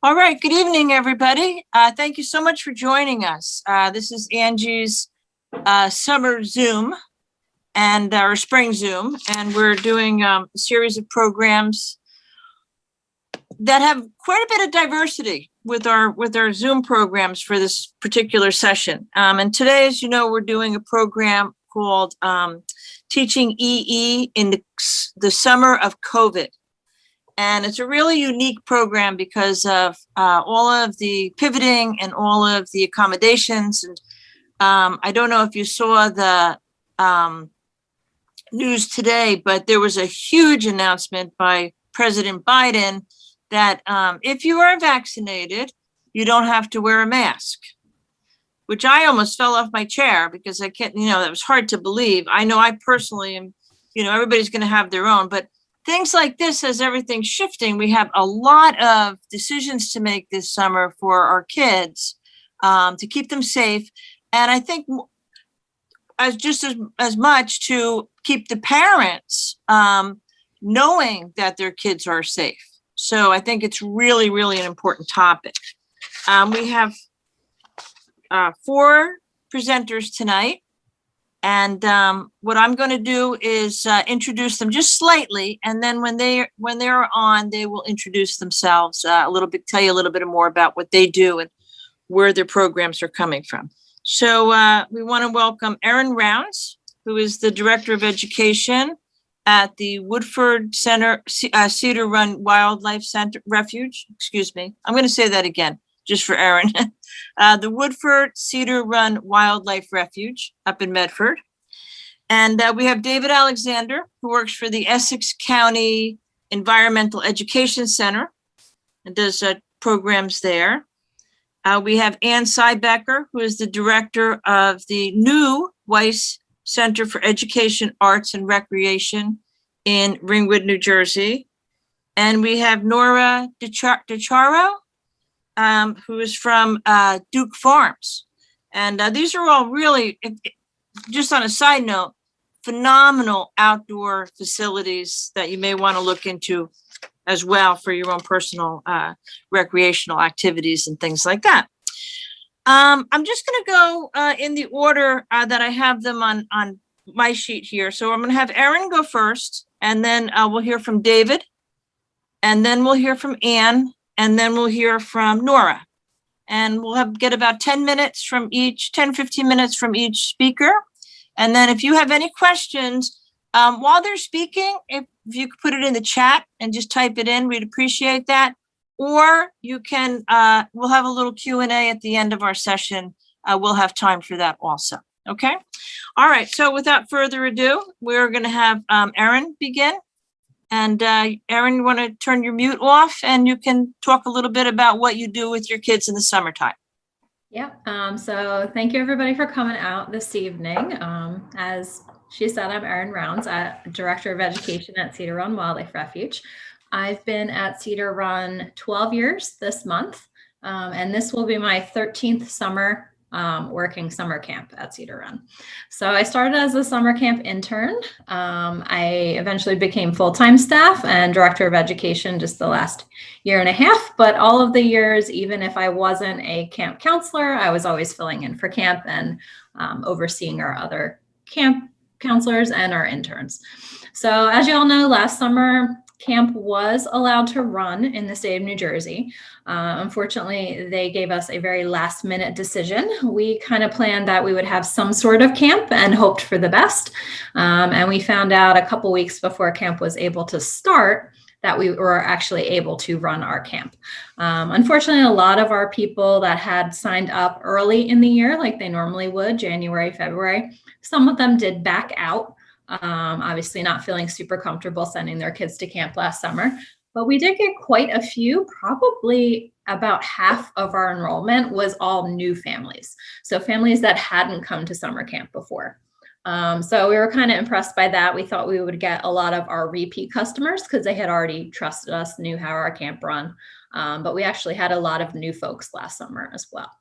All right, good evening, everybody. Thank you so much for joining us. This is ANJEE's summer Zoom and our spring Zoom, and we're doing a series of programs that have quite a bit of diversity with our Zoom programs for this particular session. And today, as you know, we're doing a program called Teaching EE in the Summer of COVID. And it's a really unique program because of all of the pivoting and all of the accommodations. And I don't know if you saw the news today, but there was a huge announcement by President Biden that if you are vaccinated, you don't have to wear a mask, which I almost fell off my chair because I can't, that was hard to believe. I know I personally am, everybody's going to have their own, but things like this, as everything's shifting, we have a lot of decisions to make this summer for our kids to keep them safe. And I think as much to keep the parents knowing that their kids are safe. So I think it's really, really an important topic. We have 4 presenters tonight. And what I'm going to do is introduce them just slightly, and then when they're on, they will introduce themselves a little bit, tell you a little bit more about what they do and where their programs are coming from. So we want to welcome Erin Rounds, who is the Director of Education at the Woodford Center, Cedar Run Wildlife Center Refuge. Excuse me, I'm going to say that again, just for Erin. The Woodford Cedar Run Wildlife Refuge up in Medford. And we have David Alexander, who works for the Essex County Environmental Education Center and does programs there. We have Siebecker, who is the director of the new Weiss Center for Education, Arts, and Recreation in Ringwood, New Jersey. And we have Nora DiCaro, who is from Duke Farms. And these are all really, just on a side note, phenomenal outdoor facilities that you may want to look into as well for your own personal recreational activities and things like that. I'm just going to go in the order that I have them on my sheet here. So I'm going to have Erin go first, and then we'll hear from David, and then we'll hear from Ann, and then we'll hear from Nora. And we'll get about 10 minutes from each, 10, 15 minutes from each speaker. And then if you have any questions while they're speaking, if you could put it in the chat and just type it in, we'd appreciate that. Or you can, we'll have a little Q&A at the end of our session. We'll have time for that also. Okay. All right. So without further ado, we're going to have Erin begin. And Erin, you want to turn your mute off and you can talk a little bit about what you do with your kids in the summertime. Yep. So thank you everybody for coming out this evening. As she said, I'm Erin Rounds, Director of Education at Cedar Run Wildlife Refuge. I've been at Cedar Run 12 years this month, and this will be my 13th summer working summer camp at Cedar Run. So I started as a summer camp intern. I eventually became full-time staff and director of education just the last year and a half, but all of the years, even if I wasn't a camp counselor, I was always filling in for camp and overseeing our other camp counselors and our interns. So as you all know, last summer, camp was allowed to run in the state of New Jersey. Unfortunately, they gave us a very last minute decision. We kind of planned that we would have some sort of camp and hoped for the best. And we found out a couple weeks before camp was able to start that we were actually able to run our camp. Unfortunately, a lot of our people that had signed up early in the year, like they normally would, January, February, some of them did back out. Obviously not feeling super comfortable sending their kids to camp last summer, but we did get quite a few, probably about half of our enrollment was all new families. So families that hadn't come to summer camp before. So we were kind of impressed by that. We thought we would get a lot of our repeat customers because they had already trusted us, knew how our camp run. But we actually had a lot of new folks last summer as well.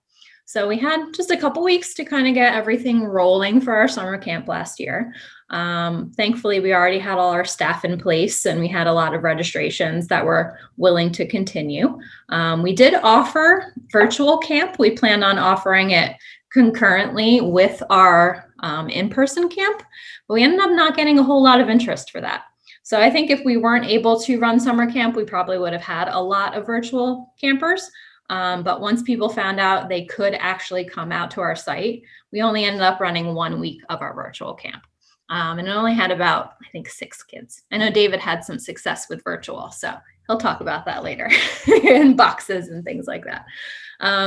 So we had just a couple weeks to kind of get everything rolling for our summer camp last year. Thankfully, we already had all our staff in place and we had a lot of registrations that were willing to continue. We did offer virtual camp. We plan on offering it concurrently with our in-person camp, but we ended up not getting a whole lot of interest for that. So I think if we weren't able to run summer camp, we probably would have had a lot of virtual campers. But once people found out they could actually come out to our site, we only ended up running 1 week of our virtual camp. And it only had about, I think, 6 kids. I know David had some success with virtual, so he'll talk about that later in boxes and things like that.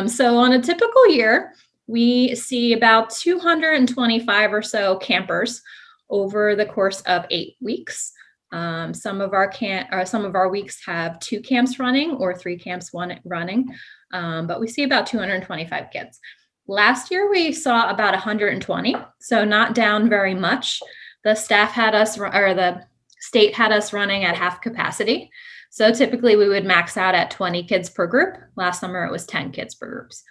So on a typical year, we see about 225 or so campers over the course of 8 weeks. Some of our weeks have 2 camps running or 3 camps running, but we see about 225 kids. Last year, we saw about 120, so not down very much. The staff had us, or the state had us running at half capacity. So typically we would max out at 20 kids per group. Last summer, it was 10 kids per groups.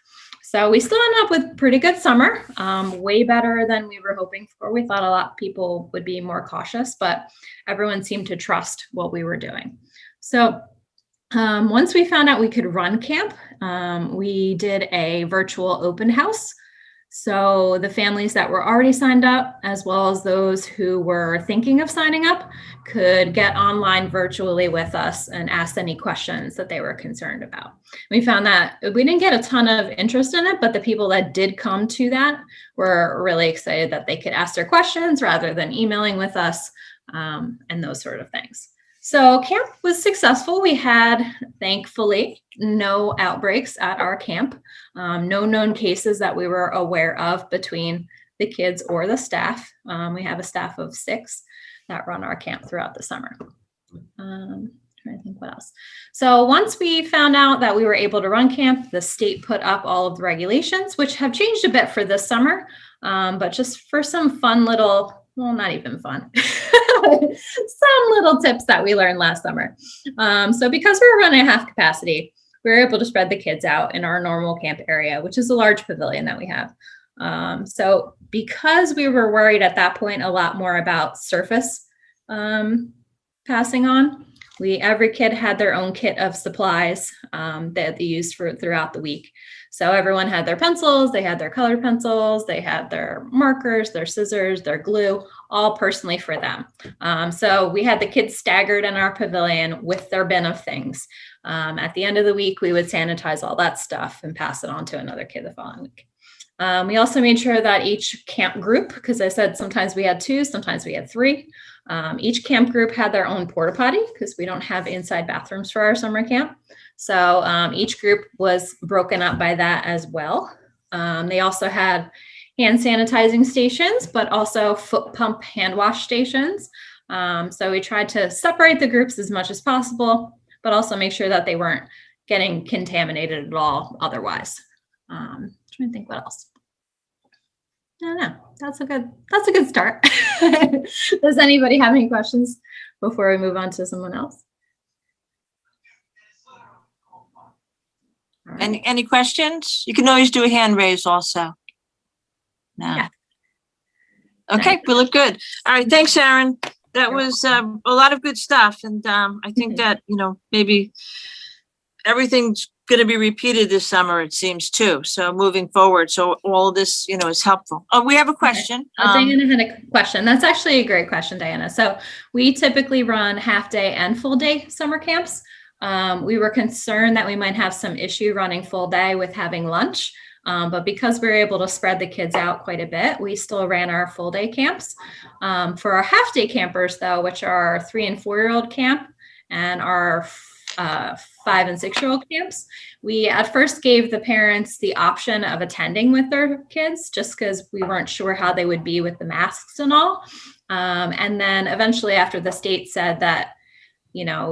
So we still ended up with pretty good summer, way better than we were hoping for. We thought a lot of people would be more cautious, but everyone seemed to trust what we were doing. So once we found out we could run camp, we did a virtual open house. So the families that were already signed up, as well as those who were thinking of signing up, could get online virtually with us and ask any questions that they were concerned about. We found that we didn't get a ton of interest in it, but the people that did come to that were really excited that they could ask their questions rather than emailing with us, and those sort of things. So camp was successful. We had, thankfully, no outbreaks at our camp, no known cases that we were aware of between the kids or the staff. We have a staff of 6 that run our camp throughout the summer. Trying to think what else. So once we found out that we were able to run camp, the state put up all of the regulations, which have changed a bit for this summer, but just for some fun little, well, not even fun, some little tips that we learned last summer. So because we were running at half capacity, we were able to spread the kids out in our normal camp area, which is a large pavilion that we have. So because we were worried at that point a lot more about surface passing on, every kid had their own kit of supplies that they used throughout the week. So everyone had their pencils, they had their colored pencils, they had their markers, their scissors, their glue, all personally for them. So we had the kids staggered in our pavilion with their bin of things. At the end of the week, we would sanitize all that stuff and pass it on to another kid the following week. We also made sure that each camp group, because I said sometimes we had 2, sometimes we had 3, each camp group had their own porta potty because we don't have inside bathrooms for our summer camp. So each group was broken up by that as well. They also had hand sanitizing stations, but also foot pump hand wash stations. So we tried to separate the groups as much as possible, but also make sure that they weren't getting contaminated at all otherwise. Trying to think what else. I don't know. That's a good start. Does anybody have any questions before we move on to someone else? Right. Any questions? You can always do a hand raise also. No. Yeah. Okay, we look good. All right, thanks, Erin. That was a lot of good stuff, and I think that maybe everything's going to be repeated this summer, it seems, too. So moving forward, so all this, is helpful. Oh, we have a question. Diana had a question. That's actually a great question, Diana. So we typically run half day and full day summer camps. We were concerned that we might have some issue running full day with having lunch. But because we were able to spread the kids out quite a bit, we still ran our full day camps. For our half day campers, though, which are our 3- and 4-year-old camp and our 5- and 6-year-old camps, we at first gave the parents the option of attending with their kids just because we weren't sure how they would be with the masks and all. And then eventually after the state said that,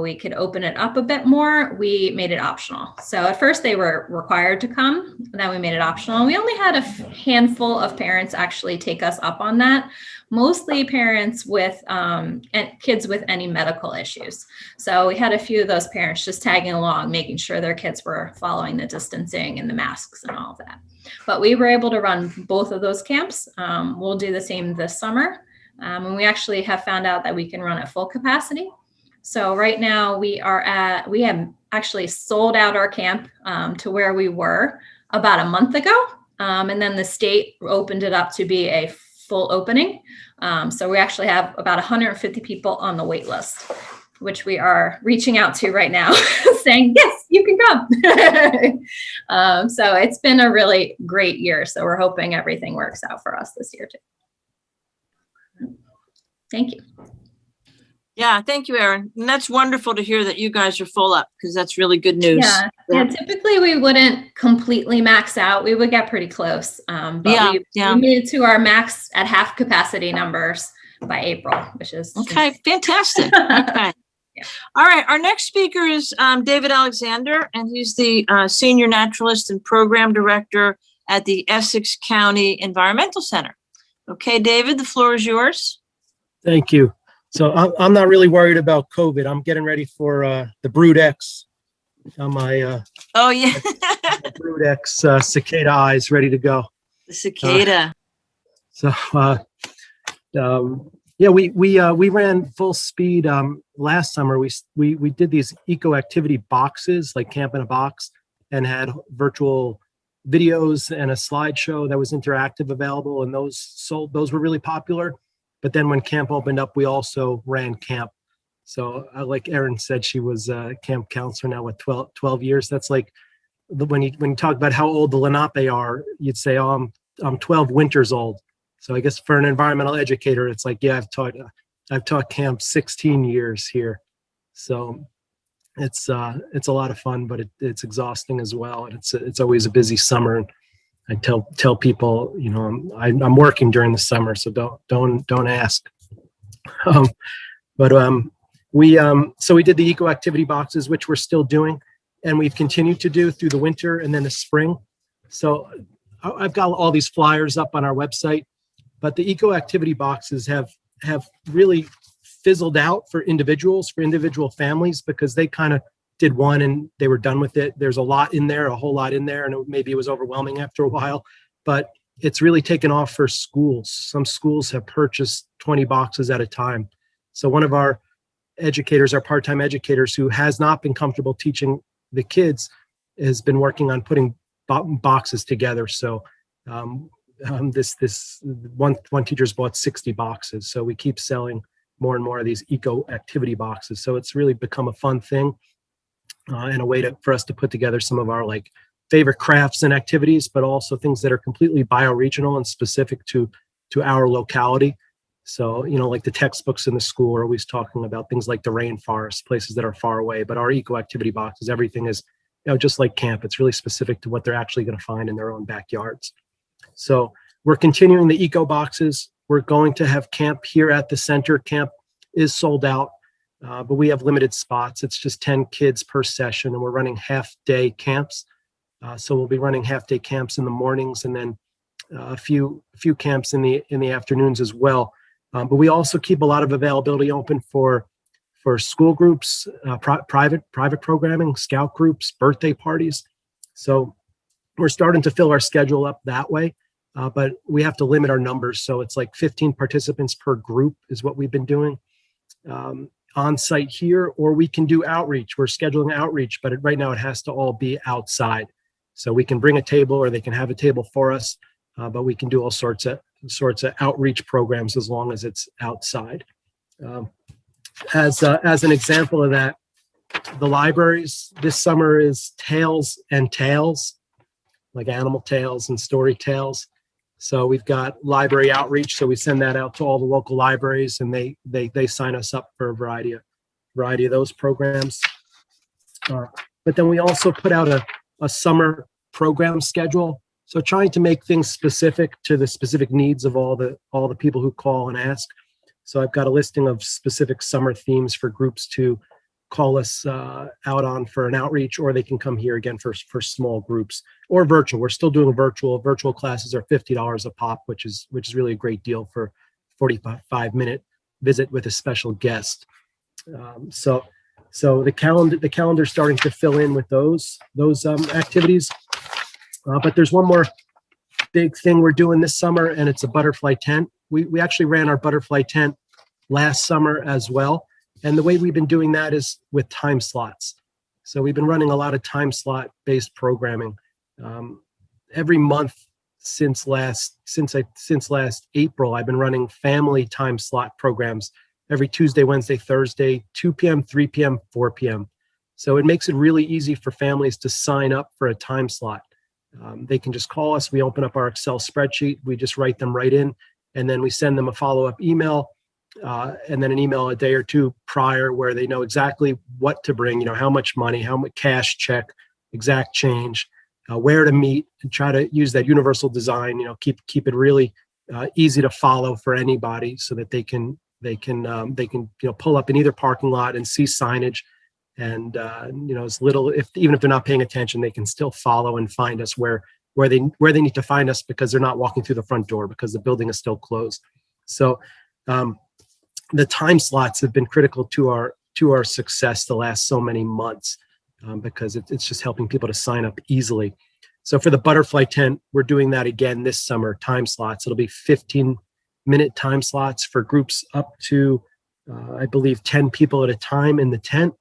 we could open it up a bit more, we made it optional. So at first they were required to come, then we made it optional. And we only had a handful of parents actually take us up on that, mostly parents with and kids with any medical issues. So we had a few of those parents just tagging along, making sure their kids were following the distancing and the masks and all of that. But we were able to run both of those camps. We'll do the same this summer. And we actually have found out that we can run at full capacity. So right now we have actually sold out our camp to where we were about a month ago. And then the state opened it up to be a full opening. So we actually have about 150 people on the wait list, which we are reaching out to right now saying, yes, you can come. So it's been a really great year. So we're hoping everything works out for us this year too. Thank you. Yeah, thank you, Erin. And that's wonderful to hear that you guys are full up, because that's really good news. Yeah. Typically we wouldn't completely max out. We would get pretty close. But we made it to our max at half capacity numbers by April, which is okay. Fantastic. Okay. Yeah. All right. Our next speaker is David Alexander, and he's the Senior Naturalist and Program Director at the Essex County Environmental Center. Okay, David, the floor is yours. Thank you. So I'm not really worried about COVID. I'm getting ready for the Brood X. On my oh yeah, Brood X cicada eyes ready to go. The cicada. Yeah, we ran full speed last summer. We did these eco activity boxes, like Camp in a Box, and had virtual videos and a slideshow that was interactive available, and those were really popular. But then when camp opened up, we also ran camp. So like Erin said, she was a camp counselor now with 12 years. That's like when you talk about how old the Lenape are, you'd say, oh, I'm 12 winters old. So I guess for an environmental educator, it's like, yeah, I've taught camp 16 years here. So it's a lot of fun, but it's exhausting as well. And it's always a busy summer. And I tell people, you know, I'm working during the summer, so don't ask. So we did the eco activity boxes, which we're still doing, and we've continued to do through the winter and then the spring. So I've got all these flyers up on our website, but the eco activity boxes have really fizzled out for individual families, because they kind of did one and they were done with it. There's a whole lot in there, and maybe it was overwhelming after a while, but it's really taken off for schools. Some schools have purchased 20 boxes at a time. So one of our educators, our part-time educators, who has not been comfortable teaching the kids, has been working on putting boxes together. So this one teacher's bought 60 boxes. So we keep selling more and more of these eco activity boxes. So it's really become a fun thing. And a way for us to put together some of our like favorite crafts and activities, but also things that are completely bioregional and specific to our locality. So, you know, like the textbooks in the school are always talking about things like the rainforest, places that are far away, but our eco activity boxes, everything is, you know, just like camp. It's really specific to what they're actually going to find in their own backyards. So we're continuing the eco boxes. We're going to have camp here at the center. Camp is sold out. But we have limited spots. It's just 10 kids per session, and we're running half-day camps. So we'll be running half-day camps in the mornings, and then a few camps in the afternoons as well. But we also keep a lot of availability open for school groups, private programming, scout groups, birthday parties. So we're starting to fill our schedule up that way, but we have to limit our numbers. So it's like 15 participants per group is what we've been doing. On site here, or we can do outreach. We're scheduling outreach, but right now it has to all be outside. So we can bring a table, or they can have a table for us, but we can do all sorts of outreach programs as long as it's outside. As an example of that, the libraries this summer is Tales and Tales, like animal tales and story tales. So we've got library outreach. So we send that out to all the local libraries, and they sign us up for a variety of those programs. But then we also put out a summer program schedule. So trying to make things specific to the specific needs of all the people who call and ask. So I've got a listing of specific summer themes for groups to call us out on for an outreach, or they can come here again for small groups, or virtual. We're still doing virtual. Virtual classes are $50 a pop, which is really a great deal for 45-minute visit with a special guest. So the calendar's starting to fill in with those activities. But there's one more big thing we're doing this summer, and it's a butterfly tent. We actually ran our butterfly tent last summer as well. And the way we've been doing that is with time slots. So we've been running a lot of time slot based programming. Every month since last April, I've been running family time slot programs every Tuesday, Wednesday, Thursday, 2 p.m., 3 p.m., 4 p.m. So it makes it really easy for families to sign up for a time slot. They can just call us. We open up our Excel spreadsheet. We just write them right in, and then we send them a follow-up email, and then an email a day or two prior where they know exactly what to bring, how much money, how much cash, check, exact change, where to meet, and try to use that universal design, keep it really easy to follow for anybody so that they can pull up in either parking lot and see signage. And as little, even if they're not paying attention, they can still follow and find us where they need to find us, because they're not walking through the front door because the building is still closed. So the time slots have been critical to our success the last so many months, because it's just helping people to sign up easily. So for the butterfly tent, we're doing that again this summer, time slots. It'll be 15-minute time slots for groups up to, I believe, 10 people at a time in the tent.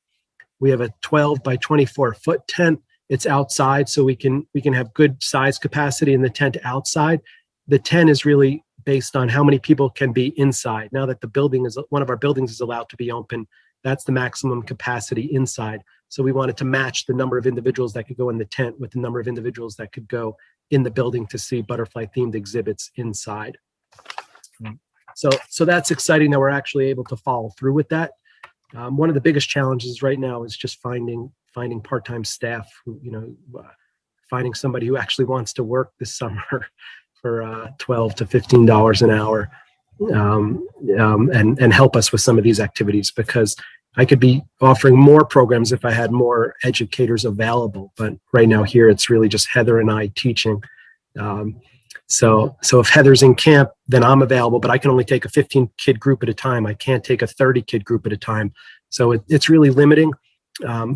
We have a 12 by 24 foot tent. It's outside, so we can have good size capacity in the tent outside. The tent is really based on how many people can be inside. Now that one of our buildings is allowed to be open, that's the maximum capacity inside. So we wanted to match the number of individuals that could go in the tent with the number of individuals that could go in the building to see butterfly themed exhibits inside. So that's exciting that we're actually able to follow through with that. One of the biggest challenges right now is just finding part-time staff, finding somebody who actually wants to work this summer for $12 to $15 an hour, and help us with some of these activities, because I could be offering more programs if I had more educators available. But right now here, it's really just Heather and I teaching. So if Heather's in camp, then I'm available, but I can only take a 15-kid group at a time. I can't take a 30-kid group at a time. So it's really limiting.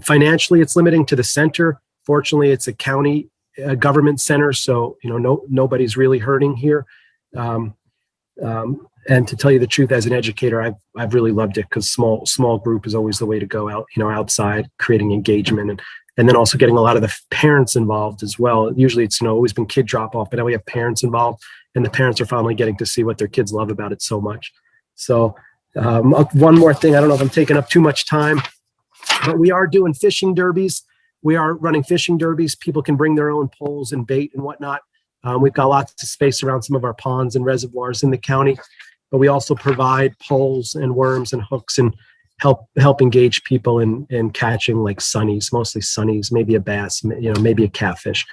Financially, it's limiting to the center. Fortunately, it's a county government center, so nobody's really hurting here. And to tell you the truth, as an educator, I've really loved it, because small group is always the way to go out, outside, creating engagement, and then also getting a lot of the parents involved as well. Usually it's always been kid drop off, but now we have parents involved, and the parents are finally getting to see what their kids love about it so much. So one more thing, I don't know if I'm taking up too much time, but we are doing fishing derbies. We are running fishing derbies. People can bring their own poles and bait and whatnot. We've got lots of space around some of our ponds and reservoirs in the county, but we also provide poles and worms and hooks and help engage people in catching like sunnies, mostly sunnies, maybe a bass, maybe a catfish.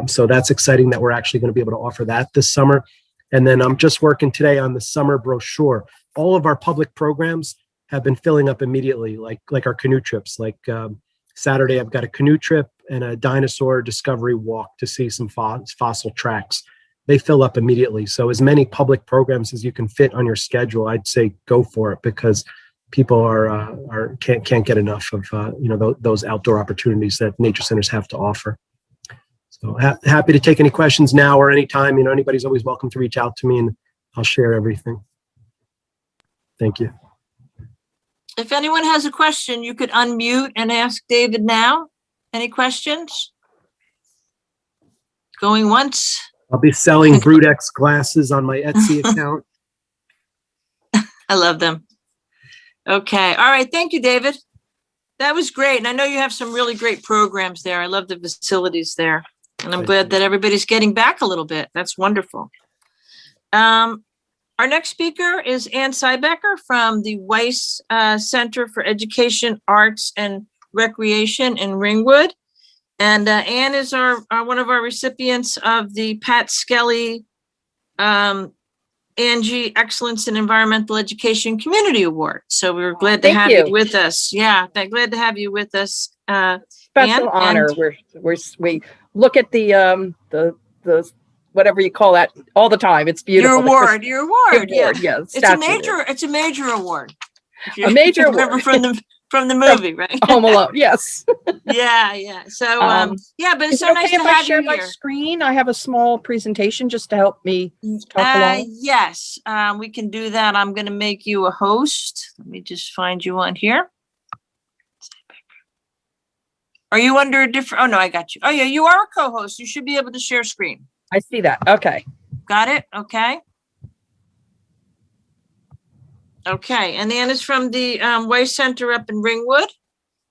So that's exciting that we're actually going to be able to offer that this summer. And then I'm just working today on the summer brochure. All of our public programs have been filling up immediately, like our canoe trips. Like Saturday, I've got a canoe trip and a dinosaur discovery walk to see some fossil tracks. They fill up immediately. So as many public programs as you can fit on your schedule, I'd say go for it, because people can't get enough of those outdoor opportunities that nature centers have to offer. So happy to take any questions now or anytime. Anybody's always welcome to reach out to me, and I'll share everything. Thank you. If anyone has a question, you could unmute and ask David now. Any questions? Going once? I'll be selling Brudex glasses on my Etsy account. I love them. Okay. All right. Thank you, David. That was great. And I know you have some really great programs there. I love the facilities there. And I'm glad that everybody's getting back a little bit. That's wonderful. Our next speaker is Ann Siebecker from the Weiss Center for Education, Arts, and Recreation in Ringwood. And Ann is one of our recipients of the Pat Skelly ANJEE Excellence in Environmental Education Community Award. So we were glad to have you with us. Yeah, glad to have you with us. Special honor. We look at the whatever you call that all the time. It's beautiful. Your award. Yeah. Yes. It's a major award. A major award. From the movie, right? Home Alone, yes. Yeah. So, yeah, but it's Is so it okay nice to if I have share you my here. screen? I have a small presentation just to help me talk along. Yes, we can do that. I'm going to make you a host. Let me just find you on here. Are you under a different? Oh, no, I got you. Oh, yeah, you are a co-host. You should be able to share screen. I see that. Okay. Got it? Okay. Okay, and Ann is from the Weiss Center up in Ringwood.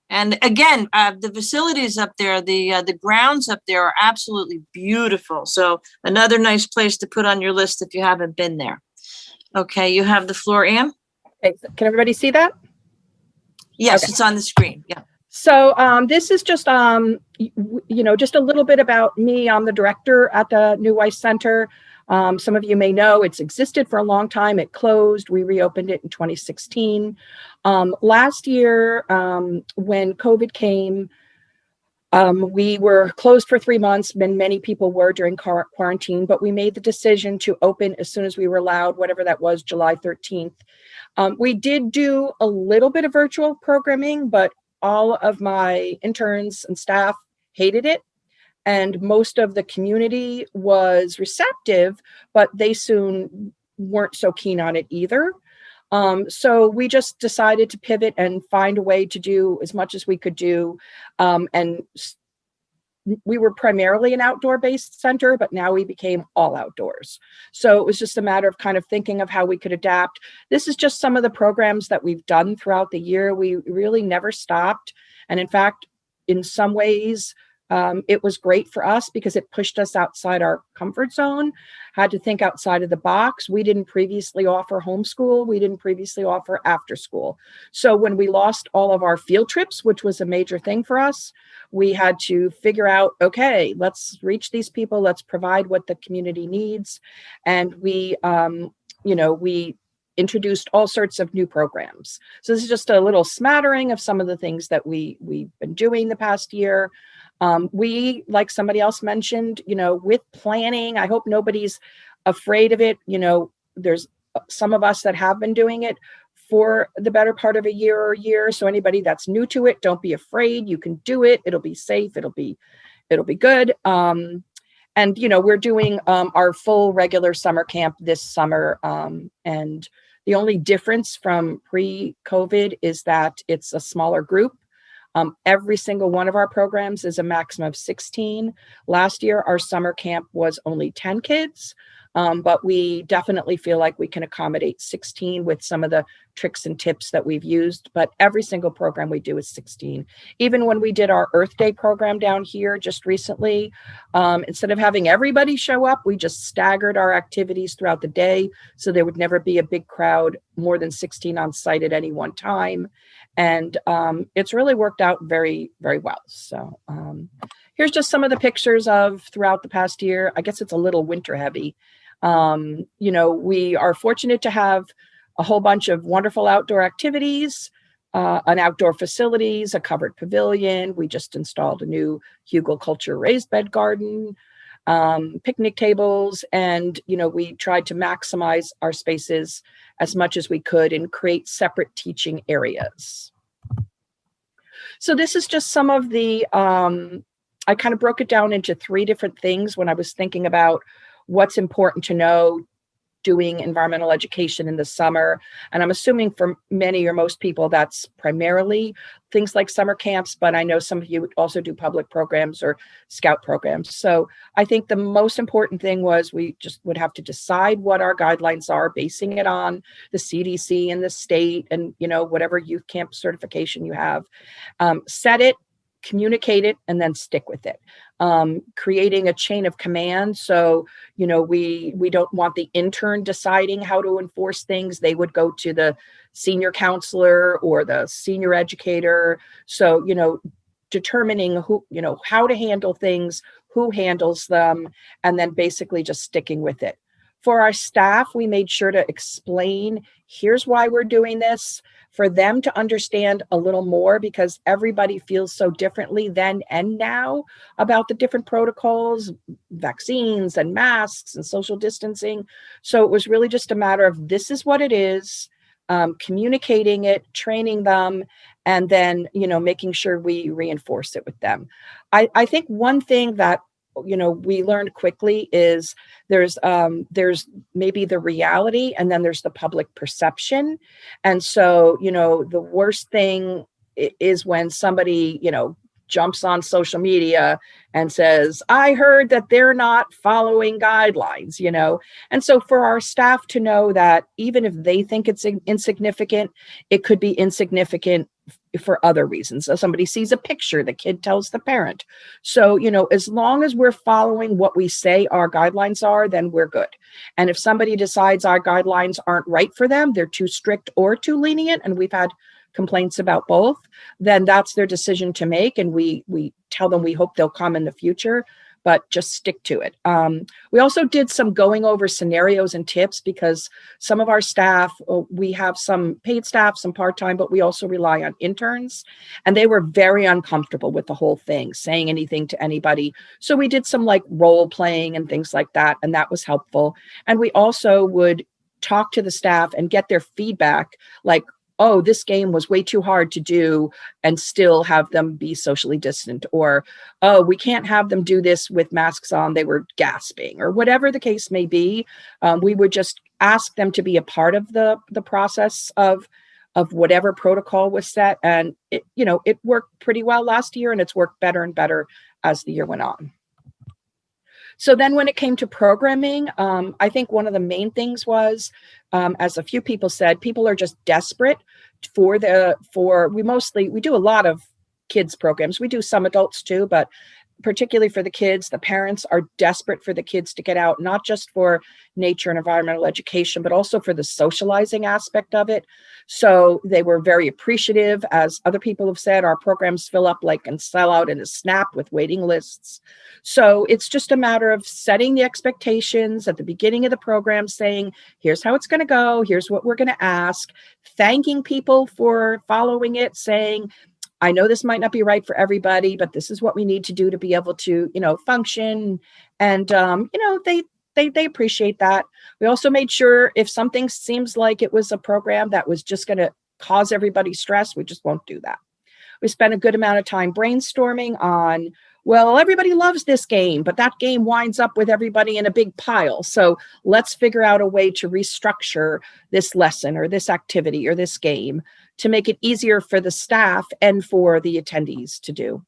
And again, the facilities up there, the grounds up there are absolutely beautiful. So another nice place to put on your list if you haven't been there. Okay, you have the floor, Ann? Okay. Can everybody see that? Yes, Okay. it's on the screen. Yeah. So this is just, just a little bit about me. I'm the director at the new Weiss Center. Some of you may know it's existed for a long time. It closed. We reopened it in 2016. Last year, when COVID came, we were closed for 3 months, and many people were during quarantine, but we made the decision to open as soon as we were allowed, whatever that was, July 13th. We did do a little bit of virtual programming, but all of my interns and staff hated it. And most of the community was receptive, but they soon weren't so keen on it either. So we just decided to pivot and find a way to do as much as we could do. And we were primarily an outdoor-based center, but now we became all outdoors. So it was just a matter of kind of thinking of how we could adapt. This is just some of the programs that we've done throughout the year. We really never stopped. And in fact, in some ways, it was great for us because it pushed us outside our comfort zone, had to think outside of the box. We didn't previously offer homeschool. We didn't previously offer after school. So when we lost all of our field trips, which was a major thing for us, we had to figure out, okay, let's reach these people. Let's provide what the community needs. And we introduced all sorts of new programs. So this is just a little smattering of some of the things that we've been doing the past year. We, like somebody else mentioned, with planning, I hope nobody's afraid of it. There's some of us that have been doing it for the better part of a year. So anybody that's new to it, don't be afraid. You can do it. It'll be safe. It'll be good. And, we're doing our full regular summer camp this summer. And the only difference from pre-COVID is that it's a smaller group. Every single one of our programs is a maximum of 16. Last year, our summer camp was only 10 kids, but we definitely feel like we can accommodate 16 with some of the tricks and tips that we've used. But every single program we do is 16. Even when we did our Earth Day program down here just recently, instead of having everybody show up, we just staggered our activities throughout the day. So there would never be a big crowd, more than 16 on site at any one time. And it's really worked out very, very well. So here's just some of the pictures of throughout the past year. I guess it's a little winter heavy. We are fortunate to have a whole bunch of wonderful outdoor activities, an outdoor facilities, a covered pavilion. We just installed a new hugelkultur raised bed garden, picnic tables, and we tried to maximize our spaces as much as we could and create separate teaching areas. So this is just some of the, I kind of broke it down into 3 different things when I was thinking about what's important to know doing environmental education in the summer. And I'm assuming for many or most people, that's primarily things like summer camps, but I know some of you also do public programs or scout programs. So I think the most important thing was we just would have to decide what our guidelines are, basing it on the CDC and the state and, whatever youth camp certification you have. Set it, communicate it, and then stick with it. Creating a chain of command. So, we don't want the intern deciding how to enforce things. They would go to the senior counselor or the senior educator. So, determining who, how to handle things, who handles them, and then basically just sticking with it. For our staff, we made sure to explain, here's why we're doing this, for them to understand a little more, because everybody feels so differently then and now about the different protocols, vaccines and masks and social distancing. So it was really just a matter of, this is what it is, communicating it, training them, and then, making sure we reinforce it with them. I think one thing that, we learned quickly is there's maybe the reality, and then there's the public perception. And so, the worst thing is when somebody, jumps on social media and says, I heard that they're not following guidelines, And so for our staff to know that even if they think it's insignificant, it could be insignificant for other reasons. So somebody sees a picture, the kid tells the parent. So, as long as we're following what we say our guidelines are, then we're good. And if somebody decides our guidelines aren't right for them, they're too strict or too lenient, and we've had complaints about both, then that's their decision to make. And we tell them we hope they'll come in the future, but just stick to it. We also did some going over scenarios and tips, because some of our staff, we have some paid staff, some part-time, but we also rely on interns, and they were very uncomfortable with the whole thing, saying anything to anybody. So we did some like role playing and things like that, and that was helpful. And we also would talk to the staff and get their feedback, like, oh, this game was way too hard to do and still have them be socially distant, or, oh, we can't have them do this with masks on, they were gasping, or whatever the case may be. We would just ask them to be a part of the process of whatever protocol was set. And it worked pretty well last year, and it's worked better and better as the year went on. So then when it came to programming, I think one of the main things was, as a few people said, people are just desperate we do a lot of kids programs. We do some adults too, but particularly for the kids, the parents are desperate for the kids to get out, not just for nature and environmental education, but also for the socializing aspect of it. So they were very appreciative. As other people have said, our programs fill up like and sell out in a snap with waiting lists. So it's just a matter of setting the expectations at the beginning of the program, saying, here's how it's going to go, here's what we're going to ask, thanking people for following it, saying, I know this might not be right for everybody, but this is what we need to do to be able to, function. And, they appreciate that. We also made sure if something seems like it was a program that was just going to cause everybody stress, we just won't do that. We spent a good amount of time brainstorming on, well, everybody loves this game, but that game winds up with everybody in a big pile. So let's figure out a way to restructure this lesson or this activity or this game to make it easier for the staff and for the attendees to do.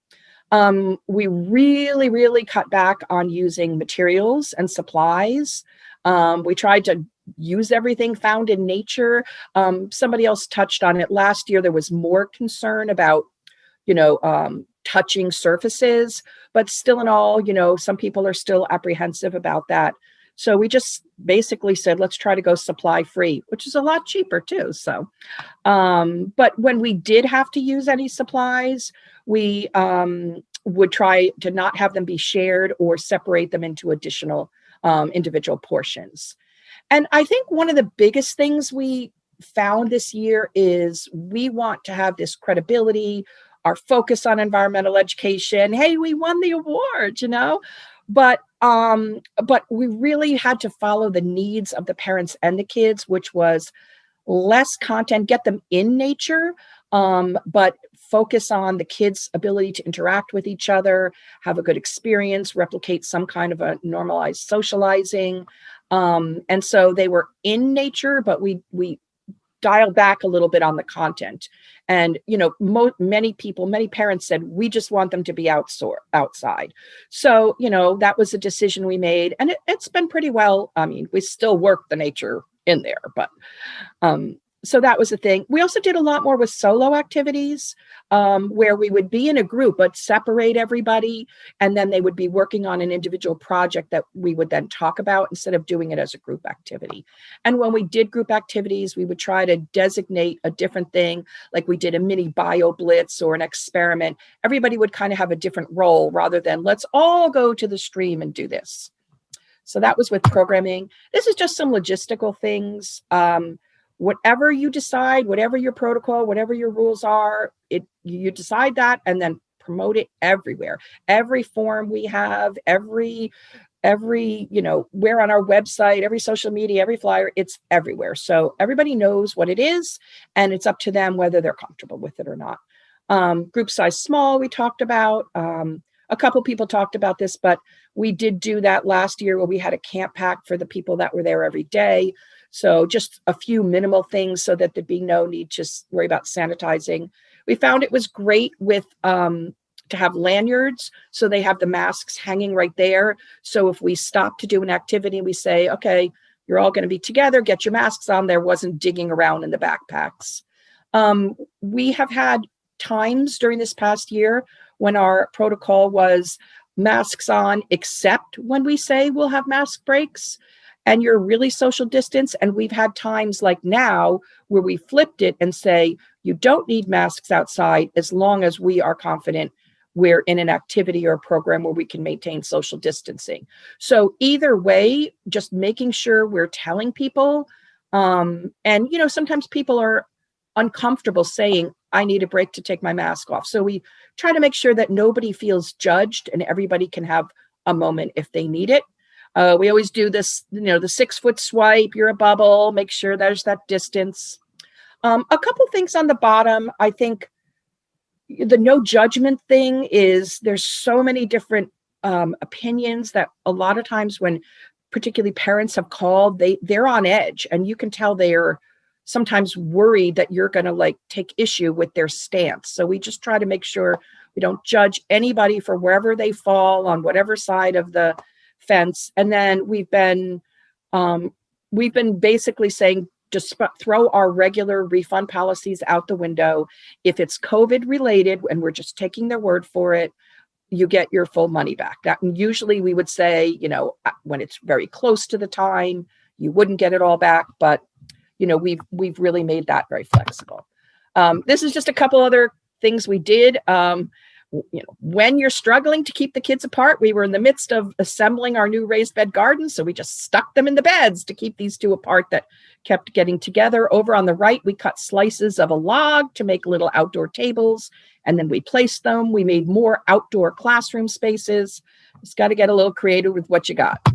We really, really cut back on using materials and supplies. We tried to use everything found in nature. Somebody else touched on it last year. There was more concern about, touching surfaces, but still in all, some people are still apprehensive about that. So we just basically said, let's try to go supply free, which is a lot cheaper too. So, but when we did have to use any supplies, we would try to not have them be shared or separate them into additional individual portions. And I think one of the biggest things we found this year is we want to have this credibility, our focus on environmental education. Hey, we won the award, but we really had to follow the needs of the parents and the kids, which was less content, get them in nature, but focus on the kids' ability to interact with each other, have a good experience, replicate some kind of a normalized socializing. And so they were in nature, but we dialed back a little bit on the content. And, many parents said, we just want them to be outside. So, that was a decision we made, and it's been pretty well. I mean, we still work the nature in there, but, so that was the thing. We also did a lot more with solo activities, where we would be in a group, but separate everybody. And then they would be working on an individual project that we would then talk about instead of doing it as a group activity. And when we did group activities, we would try to designate a different thing, like we did a mini bio blitz or an experiment. Everybody would kind of have a different role rather than let's all go to the stream and do this. So that was with programming. This is just some logistical things. Whatever you decide, whatever your protocol, whatever your rules are, you decide that and then promote it everywhere. Every forum we have, every every, we're on our website, every social media, every flyer, it's everywhere. So everybody knows what it is, and it's up to them whether they're comfortable with it or not. Group size small, we talked about. A couple people talked about this, but we did do that last year where we had a camp pack for the people that were there every day. So just a few minimal things so that there'd be no need to worry about sanitizing. We found it was great with to have lanyards, so they have the masks hanging right there. So if we stop to do an activity, we say, okay, you're all going to be together, get your masks on. There wasn't digging around in the backpacks. We have had times during this past year when our protocol was masks on, except when we say we'll have mask breaks and you're really social distance. And we've had times like now where we flipped it and say, you don't need masks outside as long as we are confident we're in an activity or a program where we can maintain social distancing. So either way, just making sure we're telling people, and sometimes people are uncomfortable saying, I need a break to take my mask off. So we try to make sure that nobody feels judged and everybody can have a moment if they need it. We always do this, the 6 foot swipe, you're a bubble, make sure there's that distance. A couple things on the bottom. I think the no judgment thing is there's so many different opinions that a lot of times when particularly parents have called, they're on edge, and you can tell they're sometimes worried that you're going to take issue with their stance. So we just try to make sure we don't judge anybody for wherever they fall on whatever side of the fence. And then we've been basically saying, just throw our regular refund policies out the window. If it's COVID related and we're just taking their word for it, you get your full money back. That usually we would say, when it's very close to the time, you wouldn't get it all back, but we've really made that very flexible. This is just a couple other things we did. When you're struggling to keep the kids apart, we were in the midst of assembling our new raised bed garden. So we just stuck them in the beds to keep these two apart that kept getting together. Over on the right, we cut slices of a log to make little outdoor tables, and then we placed them. We made more outdoor classroom spaces. Just got to get a little creative with what you got.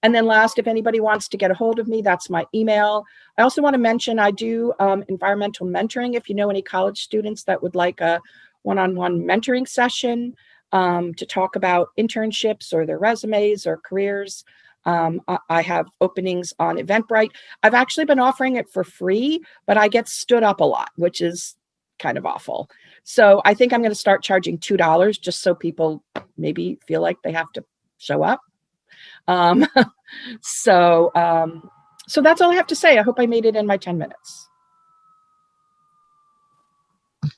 And then last, if anybody wants to get a hold of me, that's my email. I also want to mention I do environmental mentoring. If you know any college students that would like a one-on-one mentoring session to talk about internships or their resumes or careers, I have openings on Eventbrite. I've actually been offering it for free, but I get stood up a lot, which is kind of awful. So I think I'm going to start charging $2 just so people maybe feel like they have to show up. So that's all I have to say. I hope I made it in my 10 minutes.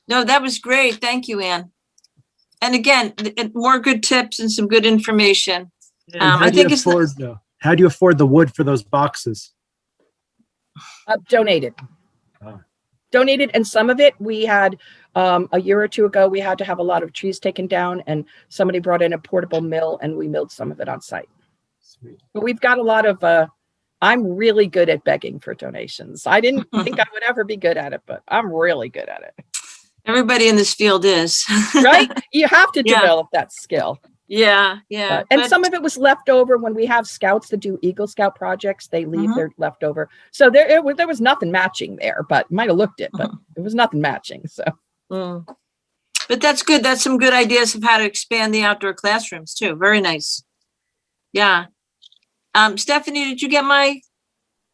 No, that was great. Thank you, Ann. And again, more good tips and some good information. How do you afford the wood for those boxes? Donated. Donated, and some of it we had a year or two ago. We had to have a lot of trees taken down, and somebody brought in a portable mill, and we milled some of it on site. Sweet. But we've got a lot of. I'm really good at begging for donations. I didn't think I would ever be good at it, but I'm really good at it. Everybody in this field is. Right? You have to develop that skill. Yeah. And some of it was left over when we have scouts that do Eagle Scout projects. They leave their leftover. So there was nothing matching there, but might have looked it, but it was nothing matching. So. But that's good. That's some good ideas of how to expand the outdoor classrooms too. Very nice. Yeah. Stephanie, did you get my?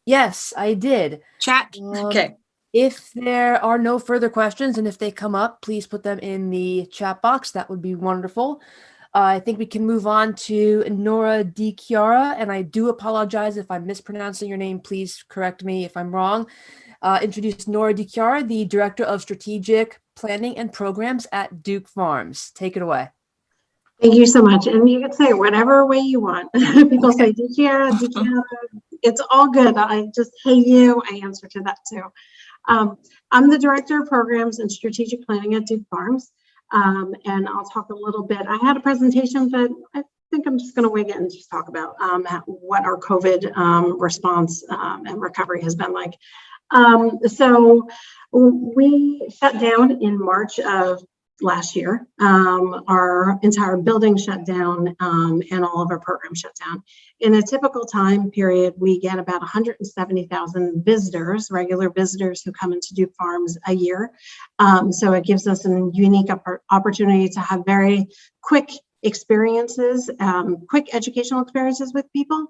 Yes, I did. Chat? Okay. If there are no further questions, and if they come up, please put them in the chat box. That would be wonderful. I think we can move on to Nora DiChiara, and I do apologize if I'm mispronouncing your name. Please correct me if I'm wrong. Introduce Nora DiChiara, the Director of Strategic Planning and Programs at Duke Farms. Take it away. Thank you so much. And you can say it whatever way you want. People say DiChiara, it's all good. I just hate you. I answer to that too. I'm the Director of Programs and Strategic Planning at Duke Farms. And I'll talk a little bit. I had a presentation, but I think I'm just going to wing it and just talk about what our COVID response and recovery has been like. So we shut down in March of last year. Our entire building shut down, and all of our programs shut down. In a typical time period, we get about 170,000 visitors, regular visitors who come into Duke Farms a year. So it gives us a unique opportunity to have very quick experiences, quick educational experiences with people.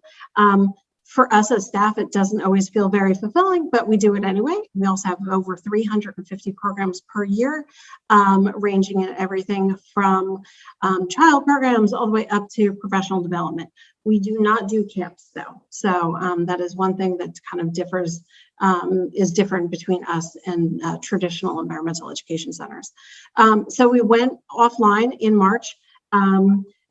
For us as staff, it doesn't always feel very fulfilling, but we do it anyway. We also have over 350 programs per year, ranging in everything from child programs all the way up to professional development. We do not do camps though. So that is one thing that kind of differs, is different between us and traditional environmental education centers. So we went offline in March.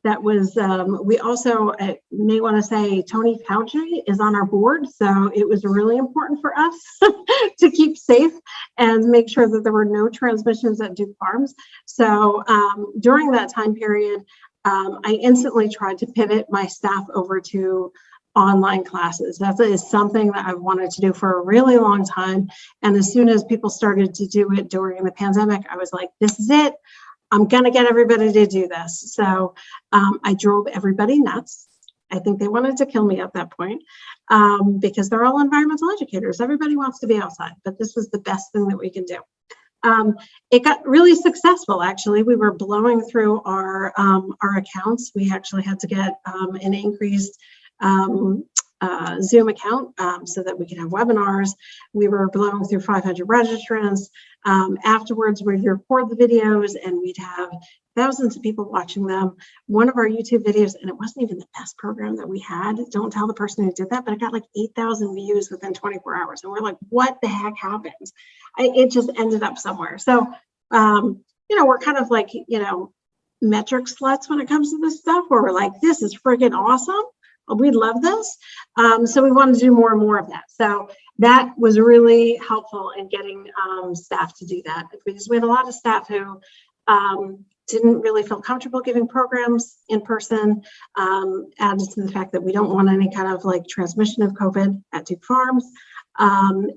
That was, we also may want to say Tony Fauci is on our board. So it was really important for us to keep safe and make sure that there were no transmissions at Duke Farms. So during that time period, I instantly tried to pivot my staff over to online classes. That is something that I've wanted to do for a really long time. And as soon as people started to do it during the pandemic, I was like, this is it. I'm going to get everybody to do this. So I drove everybody nuts. I think they wanted to kill me at that point because they're all environmental educators. Everybody wants to be outside, but this was the best thing that we can do. It got really successful, actually. We were blowing through our accounts. We actually had to get an increased Zoom account so that we could have webinars. We were blowing through 500 registrants. Afterwards, we'd record the videos and we'd have thousands of people watching them. One of our YouTube videos, and it wasn't even the best program that we had, don't tell the person who did that, but it got like 8,000 views within 24 hours. And we're like, what the heck happened? It just ended up somewhere. So, we're kind of like, metric sluts when it comes to this stuff, where we're like, this is freaking awesome. We love this. So we want to do more and more of that. So that was really helpful in getting staff to do that, because we had a lot of staff who didn't really feel comfortable giving programs in person, added to the fact that we don't want any kind of like transmission of COVID at Duke Farms.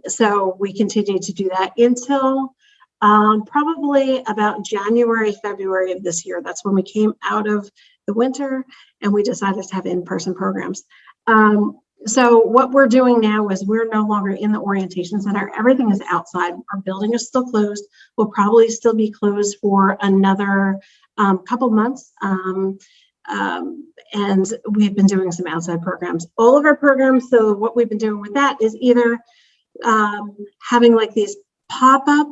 So we continued to do that until probably about January, February of this year. That's when we came out of the winter and we decided to have in-person programs. So what we're doing now is we're no longer in the orientation center. Everything is outside. Our building is still closed. We'll probably still be closed for another couple months. And we've been doing some outside programs. All of our programs, so what we've been doing with that is either having like these pop-up,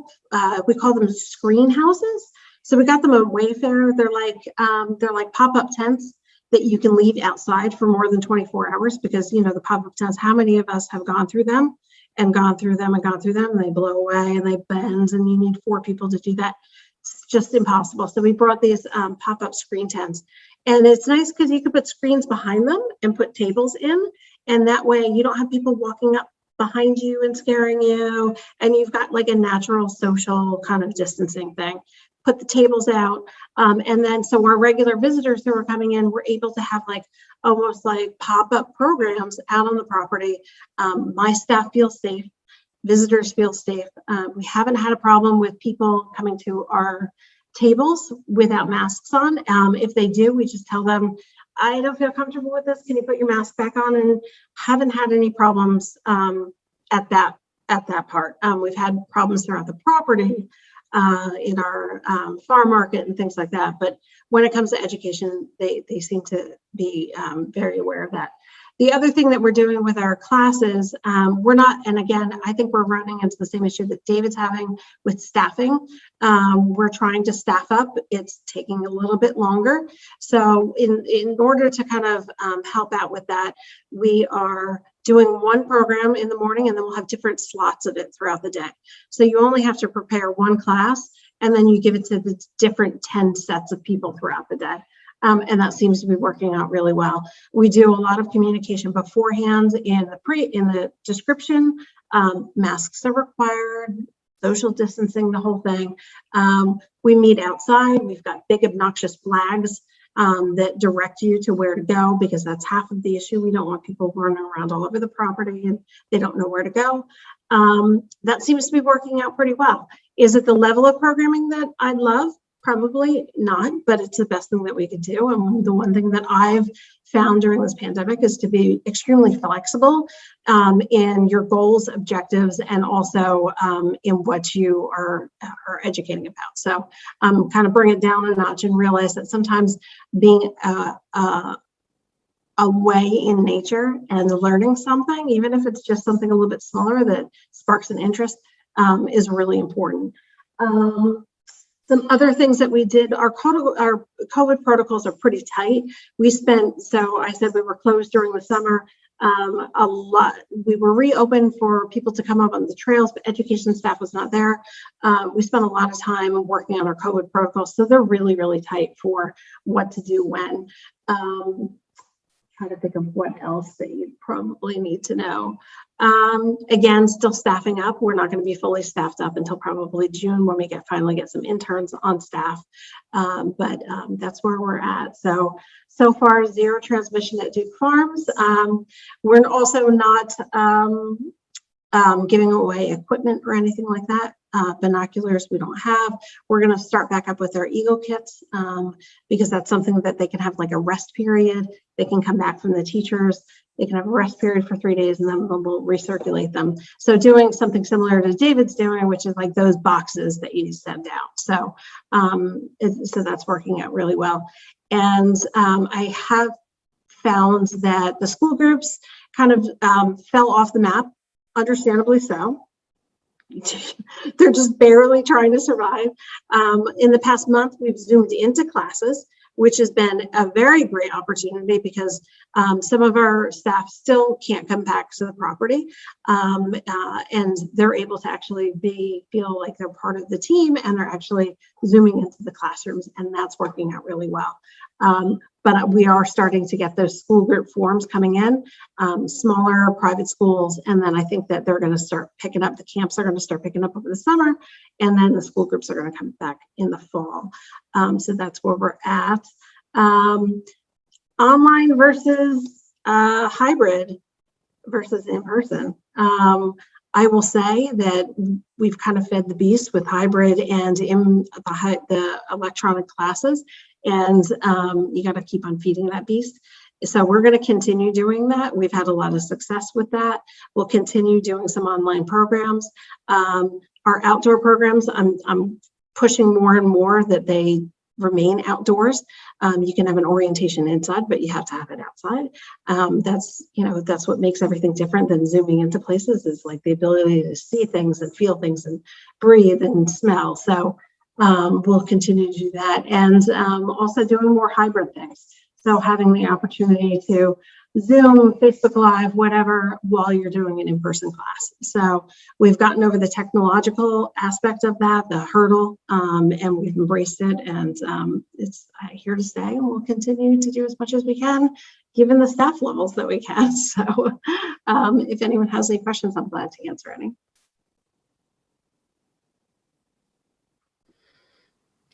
we call them screen houses. So we got them at Wayfair. They're like pop-up tents that you can leave outside for more than 24 hours, because the pop-up tents, how many of us have gone through them and gone through them and they blow away and they bend, and you need 4 people to do that. It's just impossible. So we brought these pop-up screen tents, and it's nice because you can put screens behind them and put tables in, and that way you don't have people walking up behind you and scaring you, and you've got like a natural social kind of distancing thing. Put the tables out, and then so our regular visitors who are coming in, we're able to have like almost like pop-up programs out on the property. My staff feels safe, visitors feel safe. We haven't had a problem with people coming to our tables without masks on. If they do, we just tell them, I don't feel comfortable with this. Can you put your mask back on? And haven't had any problems at that part. We've had problems throughout the property, in our farm market and things like that. But when it comes to education, they seem to be very aware of that. The other thing that we're doing with our classes, we're not, and again, I think we're running into the same issue that David's having with staffing. We're trying to staff up. It's taking a little bit longer. So in order to kind of help out with that, we are doing one program in the morning, and then we'll have different slots of it throughout the day. So you only have to prepare one class, and then you give it to the different 10 sets of people throughout the day. And that seems to be working out really well. We do a lot of communication beforehand in the description. Masks are required, social distancing, the whole thing. We meet outside. We've got big obnoxious flags that direct you to where to go, because that's half of the issue. We don't want people running around all over the property and they don't know where to go. That seems to be working out pretty well. Is it the level of programming that I love? Probably not, but it's the best thing that we could do. And the one thing that I've found during this pandemic is to be extremely flexible in your goals, objectives, and also in what you are educating about. So kind of bring it down a notch and realize that sometimes being away in nature and learning something, even if it's just something a little bit smaller that sparks an interest, is really important. Some other things that we did, our COVID protocols are pretty tight. So I said we were closed during the summer. A lot, we were reopened for people to come up on the trails, but education staff was not there. We spent a lot of time working on our COVID protocols. So they're really, really tight for what to do when. Try to think of what else that you probably need to know. Again, still staffing up. We're not going to be fully staffed up until probably June when we finally get some interns on staff. But that's where we're at. So far, zero transmission at Duke Farms. We're also not giving away equipment or anything like that. Binoculars we don't have. We're going to start back up with our Eagle kits because that's something that they can have like a rest period. They can come back from the teachers. They can have a rest period for 3 days and then we'll recirculate them. So doing something similar to David's doing, which is like those boxes that you send out. So that's working out really well. And I have found that the school groups kind of fell off the map, understandably so. They're just barely trying to survive. In the past month, we've zoomed into classes, which has been a very great opportunity because some of our staff still can't come back to the property, and they're able to actually feel like they're part of the team and they're actually zooming into the classrooms, and that's working out really well. But we are starting to get those school group forms coming in, smaller private schools, and then I think that they're going to start picking up, the camps are going to start picking up over the summer, and then the school groups are going to come back in the fall. So that's where we're at. Online versus hybrid versus in person. I will say that we've kind of fed the beast with hybrid and in the electronic classes, and you got to keep on feeding that beast. So we're going to continue doing that. We've had a lot of success with that. We'll continue doing some online programs. Our outdoor programs, I'm pushing more and more that they remain outdoors. You can have an orientation inside, but you have to have it outside. That's what makes everything different than zooming into places, is like the ability to see things and feel things and breathe and smell. So we'll continue to do that, and also doing more hybrid things. So having the opportunity to Zoom, Facebook Live, whatever, while you're doing an in-person class. So we've gotten over the technological aspect of that, the hurdle, and we've embraced it, and it's here to stay, and we'll continue to do as much as we can, given the staff levels that we can. So if anyone has any questions, I'm glad to answer any.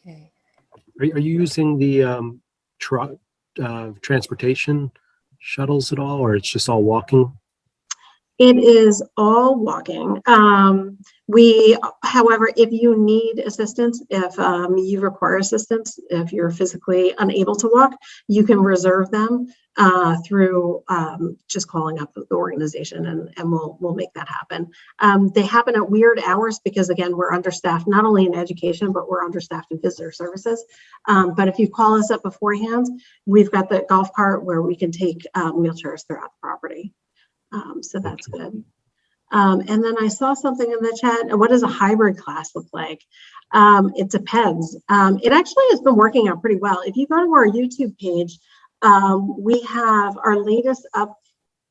Okay. Are you using the transportation shuttles at all, or it's just all walking? It is all walking. However, if you need assistance, if you require assistance, if you're physically unable to walk, you can reserve them through just calling up the organization, and we'll make that happen. They happen at weird hours because, again, we're understaffed, not only in education, but we're understaffed in visitor services. But if you call us up beforehand, we've got the golf cart where we can take wheelchairs throughout the property. So that's good. And then I saw something in the chat. What does a hybrid class look like? It depends. It actually has been working out pretty well. If you go to our YouTube page, we have our latest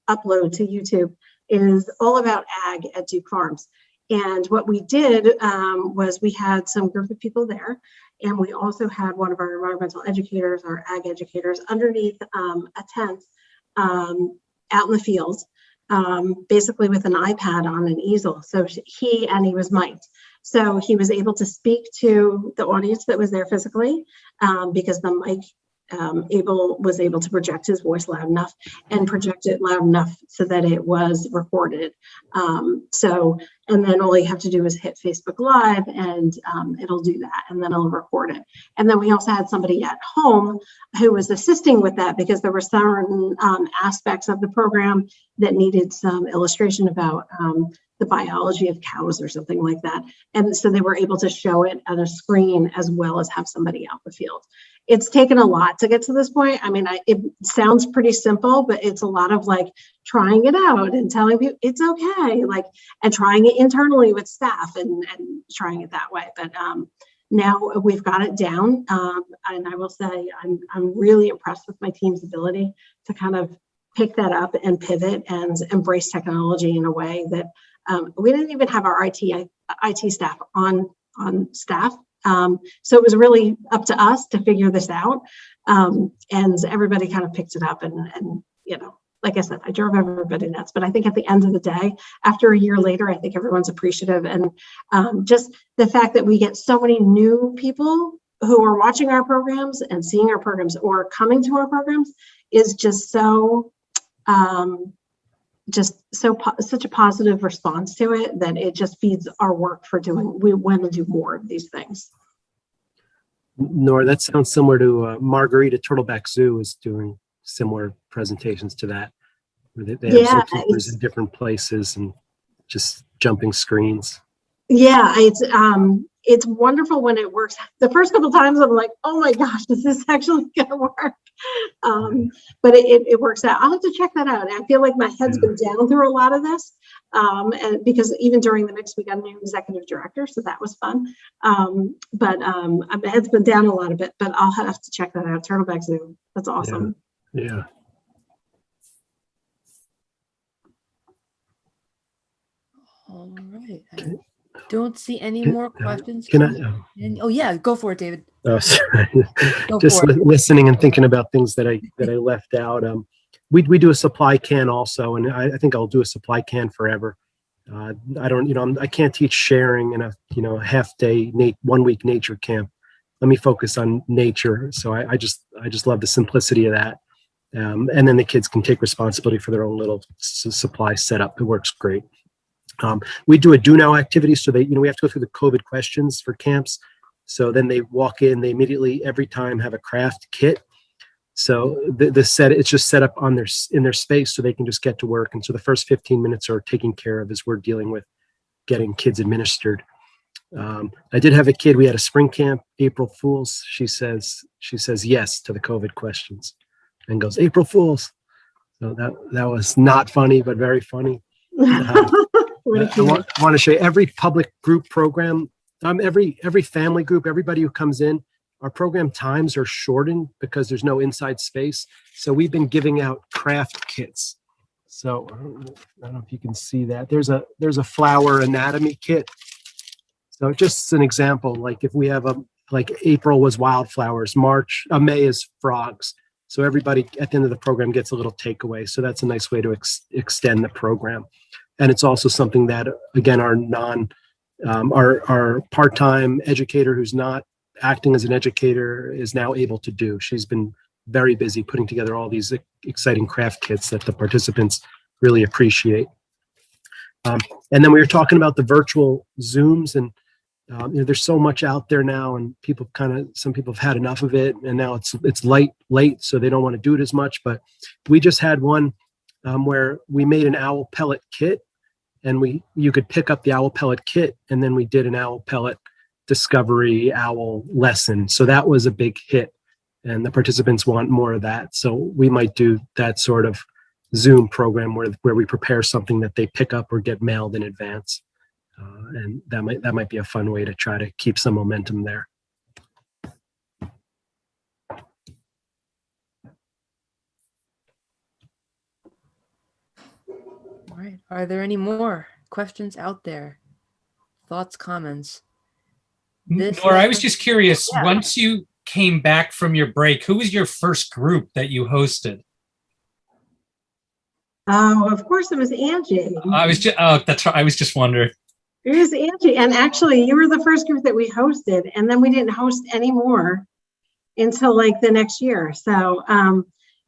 upload to YouTube is all about ag at Duke Farms. And what we did was we had some group of people there, and we also had one of our environmental educators, our ag educators, underneath a tent out in the fields. Basically with an iPad on an easel. So he was mic'd. So he was able to speak to the audience that was there physically because the mic was able to project his voice loud enough and project it loud enough so that it was recorded. And then all you have to do is hit Facebook Live and it'll do that, and then it'll record it. And then we also had somebody at home who was assisting with that because there were certain aspects of the program that needed some illustration about the biology of cows or something like that. And so they were able to show it on a screen as well as have somebody out in the field. It's taken a lot to get to this point. I mean, it sounds pretty simple, but it's a lot of like trying it out and telling people it's okay, like, and trying it internally with staff and trying it that way. But now we've got it down. And I will say I'm really impressed with my team's ability to kind of pick that up and pivot and embrace technology in a way that we didn't even have our IT staff on staff. So it was really up to us to figure this out. And everybody kind of picked it up and, you know, like I said, I drove everybody nuts, but I think at the end of the day, after a year later, I think everyone's appreciative. And just the fact that we get so many new people who are watching our programs and seeing our programs or coming to our programs is just so, such a positive response to it that it just feeds our work for doing. We want to do more of these things. Nora, that sounds similar to Margarita Turtleback Zoo is doing similar presentations to that. Where they have zookeepers in different places and just jumping screens. Yeah, it's wonderful when it works. The first couple of times I'm like, oh my gosh, is this actually gonna work? But it works out. I'll have to check that out. I feel like my head's been down through a lot of this. And because even during the mix, we got a new executive director, so that was fun. But my head's been down a lot of it, but I'll have to check that out. Turtleback Zoo, that's awesome. Yeah. All right. Okay. Don't see any more questions. Oh yeah, go for it, David. Oh, sorry. Go Just for it. listening and thinking about things that I left out. We do a supply can also, and I think I'll do a supply can forever. I don't, I can't teach sharing in a half day, 1 week nature camp. Let me focus on nature. So I just love the simplicity of that. And then the kids can take responsibility for their own little supply setup. It works great. We do a do now activity, so they, we have to go through the COVID questions for camps. So then they walk in, they immediately every time have a craft kit. So it's just set up in their space so they can just get to work. And so the first 15 minutes are taken care of as we're dealing with getting kids administered. I did have a kid, we had a spring camp, April Fools. She says yes to the COVID questions and goes, April Fools. So that was not funny, but very funny. I want to show you every public group program, every family group, everybody who comes in, our program times are shortened because there's no inside space. So we've been giving out craft kits. So I don't know if you can see that. There's a flower anatomy kit. So just an example, like if we have like April was wildflowers, May is frogs. So everybody at the end of the program gets a little takeaway. So that's a nice way to extend the program. And it's also something that, again, our part-time educator who's not acting as an educator is now able to do. She's been very busy putting together all these exciting craft kits that the participants really appreciate. And then we were talking about the virtual Zooms, and there's so much out there now, and some people have had enough of it, and now it's late, so they don't want to do it as much. But we just had one where we made an owl pellet kit, and you could pick up the owl pellet kit, and then we did an owl pellet discovery owl lesson. So that was a big hit, and the participants want more of that. So we might do that sort of Zoom program where we prepare something that they pick up or get mailed in advance. And that might be a fun way to try to keep some momentum there. All right. Are there any more questions out there? Thoughts, comments? Nora, I was just curious, once you came back from your break, who was your first group that you hosted? Oh, of course it was Anjee. That's right. I was just wondering. It was Anjee. And actually, you were the first group that we hosted, and then we didn't host anymore until like the next year. So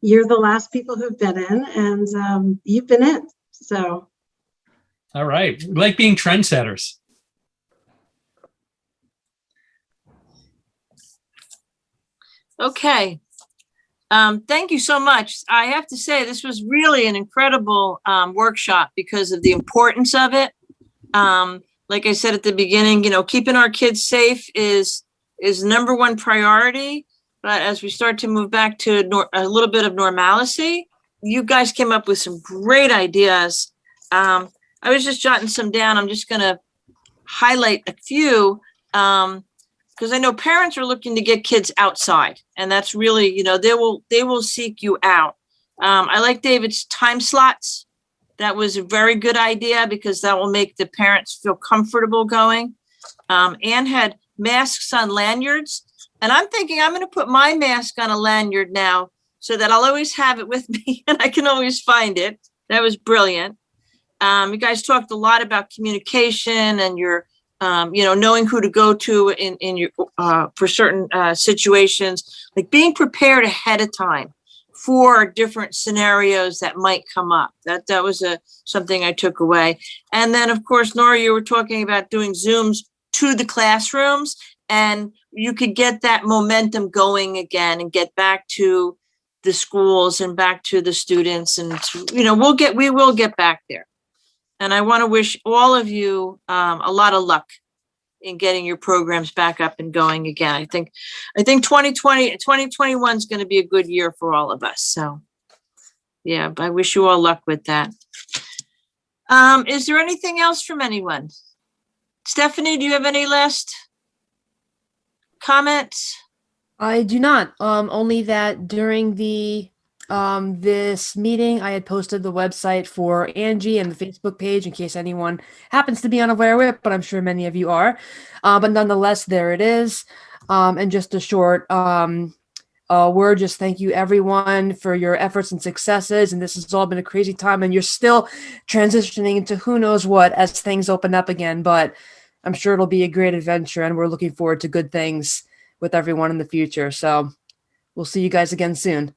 you're the last people who've been in, and you've been in. So. All right. We like being trendsetters. Okay. Thank you so much. I have to say, this was really an incredible workshop because of the importance of it. Like I said at the beginning, you know, keeping our kids safe is number one priority. But as we start to move back to a little bit of normalcy, you guys came up with some great ideas. I was just jotting some down. I'm just going to highlight a few. Because I know parents are looking to get kids outside, and that's really, you know, they will seek you out. I like David's time slots. That was a very good idea because that will make the parents feel comfortable going. Anne had masks on lanyards, and I'm thinking I'm going to put my mask on a lanyard now so that I'll always have it with me and I can always find it. That was brilliant. You guys talked a lot about communication and your you know, knowing who to go to in your for certain situations, like being prepared ahead of time for different scenarios that might come up. That was something I took away. And then, of course, Nora, you were talking about doing Zooms to the classrooms, and you could get that momentum going again and get back to the schools and back to the students, and you know, we will get back there. And I want to wish all of you a lot of luck in getting your programs back up and going again. I think 2021 is going to be a good year for all of us. So yeah, I wish you all luck with that. Is there anything else from anyone? Stephanie, do you have any last comments? I do not. Only that during the this meeting, I had posted the website for ANJEE and the Facebook page in case anyone happens to be unaware of it, but I'm sure many of you are. But nonetheless, there it is. And just a short word, just thank you everyone for your efforts and successes. And this has all been a crazy time, and you're still transitioning into who knows what as things open up again. But I'm sure it'll be a great adventure, and we're looking forward to good things with everyone in the future. So we'll see you guys again soon.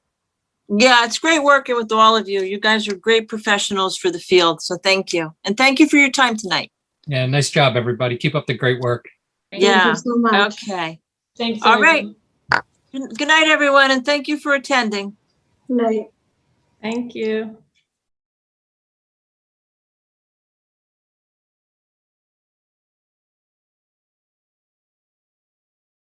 Yeah, it's great working with all of you. You guys are great professionals for the field. So thank you. And thank you for your time tonight. Yeah, nice job, everybody. Keep up the great work. Thank you so much. Okay. Thanks. All right. Everyone. Good night, everyone. And thank you for attending. Good night. Thank you.